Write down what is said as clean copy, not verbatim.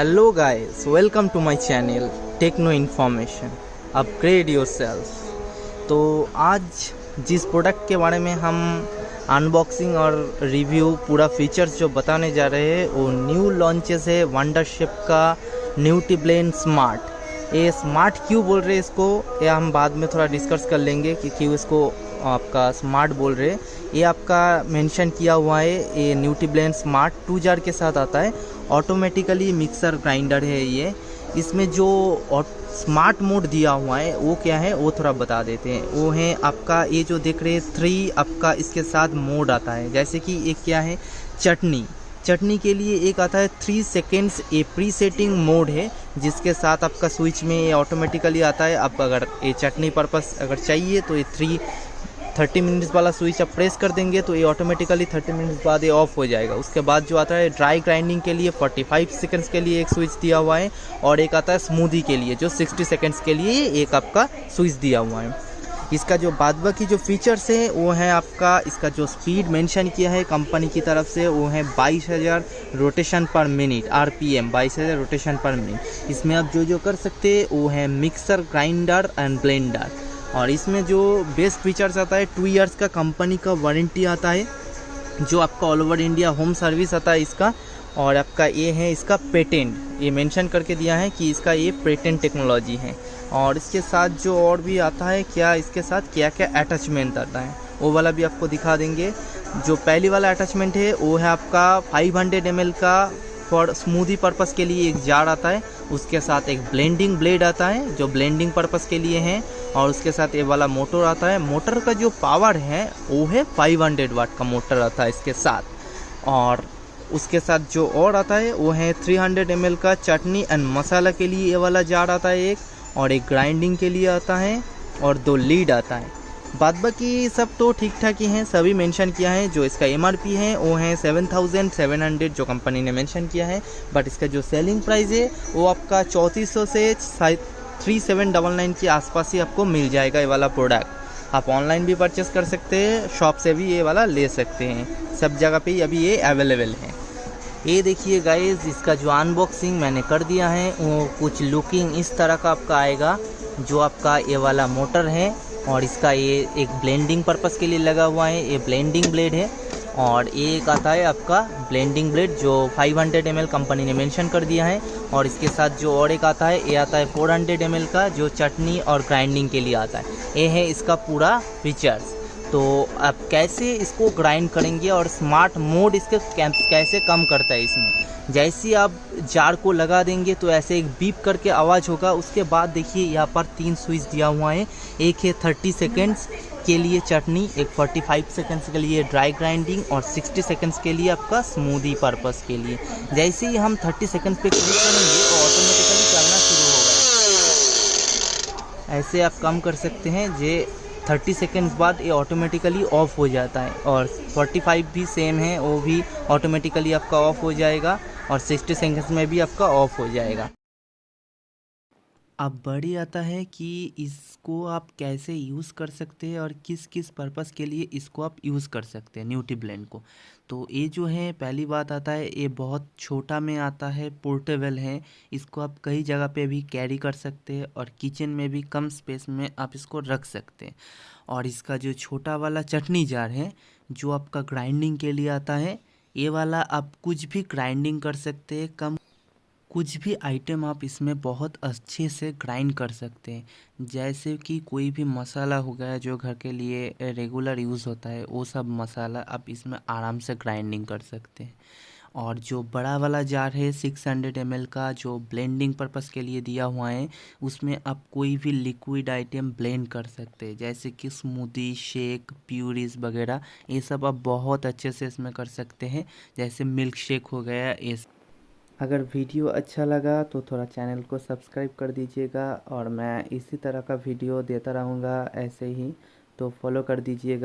Hello guys, welcome to my channel techno information upgrade yourself. तो आज जिस product के बारे में हम अनबॉक्सिंग और रिव्यू पूरा फीचर्स जो बताने जा रहे हैं वो न्यू लॉन्चेस है वंडरशिप का न्यूटीब्लेंड स्मार्ट। ये स्मार्ट क्यों बोल रहे हैं इसको, ये हम बाद में थोड़ा डिस्कस कर लेंगे कि क्यों इसको आपका स्मार्ट बोल रहे हैं। ये आपका मेंशन किया हुआ है, ये न्यूटीब्लेंड स्मार्ट 2 जार के साथ आता है। ऑटोमेटिकली मिक्सर ग्राइंडर है ये। इसमें जो स्मार्ट मोड दिया हुआ है वो क्या है वो थोड़ा बता देते हैं। वो है आपका ये जो देख रहे हैं 3 आपका इसके साथ मोड आता है। जैसे कि एक क्या है चटनी के लिए एक आता है 3 सेकेंड्स, ये प्री सेटिंग मोड है जिसके साथ आपका स्विच में ये ऑटोमेटिकली आता है। आप अगर ये चटनी पर्पस अगर चाहिए तो ये 30 मिनट्स वाला स्विच आप प्रेस कर देंगे तो ये ऑटोमेटिकली 30 मिनट्स बाद ये ऑफ हो जाएगा। उसके बाद जो आता है ड्राई ग्राइंडिंग के लिए 45 सेकंड्स के लिए एक स्विच दिया हुआ है, और एक आता है स्मूदी के लिए जो 60 सेकंड्स के लिए एक आपका स्विच दिया हुआ है। इसका जो बाद बाकी जो फीचर्स है वो है आपका, इसका जो स्पीड मेंशन किया है कंपनी की तरफ से वो है 22,000 रोटेशन पर मिनट, RPM 22,000 रोटेशन पर मिनट। इसमें आप जो कर सकते हैं वो है मिक्सर, ग्राइंडर एंड ब्लेंडर। और इसमें जो बेस्ट फीचर्स आता है 2 इयर्स का कंपनी का वारंटी आता है, जो आपका all over India home service आता है इसका। और आपका ये है इसका पेटेंट, ये मेंशन करके दिया है कि इसका ये पेटेंट टेक्नोलॉजी है। और इसके साथ जो और भी आता है क्या, इसके साथ क्या क्या अटैचमेंट आता है वो वाला भी आपको दिखा देंगे। जो पहली वाला अटैचमेंट है वो है आपका 500 ml का फॉर स्मूदी पर्पस के लिए एक जार आता है। उसके साथ एक ब्लेंडिंग ब्लेड आता है जो ब्लेंडिंग पर्पस के लिए है। और उसके साथ ये वाला मोटर आता है। मोटर का जो पावर है वो है 500 वाट का मोटर आता है इसके साथ। और उसके साथ जो और आता है वो है 300 ml का चटनी एंड मसाला के लिए ये वाला जार आता है एक, और एक ग्राइंडिंग के लिए आता है, और 2 लीड आता है। बाद बाकी सब तो ठीक ठाक ही हैं, सभी मेंशन किया है। जो इसका MRP है वो है 7,700 जो कंपनी ने मेंशन किया है। बट इसका जो सेलिंग प्राइस है वो आपका 3400 से 3799 के आसपास ही आपको मिल जाएगा ये वाला प्रोडक्ट। आप ऑनलाइन भी परचेस कर सकते हैं, शॉप से भी ये वाला ले सकते हैं, सब जगह पे अभी ये अवेलेबल है। ये देखिए गाइस, इसका जो अनबॉक्सिंग मैंने कर दिया है वो कुछ लुकिंग इस तरह का आपका आएगा। जो आपका ये वाला मोटर है और इसका ये एक ब्लेंडिंग पर्पस के लिए लगा हुआ है, ये ब्लेंडिंग ब्लेड है। और ये एक आता है आपका ब्लेंडिंग ब्लेड जो 500 ml कंपनी ने मेंशन कर दिया है। और इसके साथ जो और एक आता है ये आता है 400 ml का जो चटनी और ग्राइंडिंग के लिए आता है। ये है इसका पूरा फीचर्स। तो आप कैसे इसको ग्राइंड करेंगे और स्मार्ट मोड इसके कैसे कम करता है इसमें। जैसे आप जार को लगा देंगे तो ऐसे एक बीप करके आवाज़ होगा। उसके बाद देखिए यहाँ पर 3 स्विच दिया हुआ है, एक है 30 सेकेंड्स के लिए चटनी, एक 45 सेकेंड्स के लिए ड्राई ग्राइंडिंग, और 60 सेकेंड्स के लिए आपका स्मूदी पर्पस के लिए। जैसे ही हम 30 सेकेंड्स पे क्लिक करेंगे तो ऑटोमेटिकली चलना शुरू होगा। ऐसे आप कम कर सकते हैं। जे 30 सेकेंड्स बाद ये ऑटोमेटिकली ऑफ हो जाता है। और 45 भी सेम है, वो भी ऑटोमेटिकली आपका ऑफ हो जाएगा, और 60 सेकेंड्स में भी आपका ऑफ हो जाएगा। अब बड़ी आता है कि इसको आप कैसे यूज़ कर सकते हैं और किस किस पर्पस के लिए इसको आप यूज़ कर सकते हैं न्यूटीब्लेंड को। तो ये जो है पहली बात आता है, ये बहुत छोटा में आता है, पोर्टेबल है। इसको आप कई जगह पे भी कैरी कर सकते हैं और किचन में भी कम स्पेस में आप इसको रख सकते हैं। और इसका जो छोटा वाला चटनी जार है जो आपका ग्राइंडिंग के लिए आता है, ये वाला आप कुछ भी ग्राइंडिंग कर सकते हैं, कुछ भी आइटम आप इसमें बहुत अच्छे से ग्राइंड कर सकते हैं। जैसे कि कोई भी मसाला हो गया जो घर के लिए रेगुलर यूज़ होता है, वो सब मसाला आप इसमें आराम से ग्राइंडिंग कर सकते हैं। और जो बड़ा वाला जार है 600 ml का जो ब्लेंडिंग पर्पस के लिए दिया हुआ है, उसमें आप कोई भी लिक्विड आइटम ब्लेंड कर सकते हैं, जैसे कि स्मूदी, शेक, प्यूरीज वगैरह। ये सब आप बहुत अच्छे से इसमें कर सकते हैं, जैसे मिल्क शेक हो गया ये। अगर वीडियो अच्छा लगा तो थोड़ा चैनल को सब्सक्राइब कर दीजिएगा, और मैं इसी तरह का वीडियो देता रहूँगा ऐसे ही, तो फॉलो कर दीजिएगा।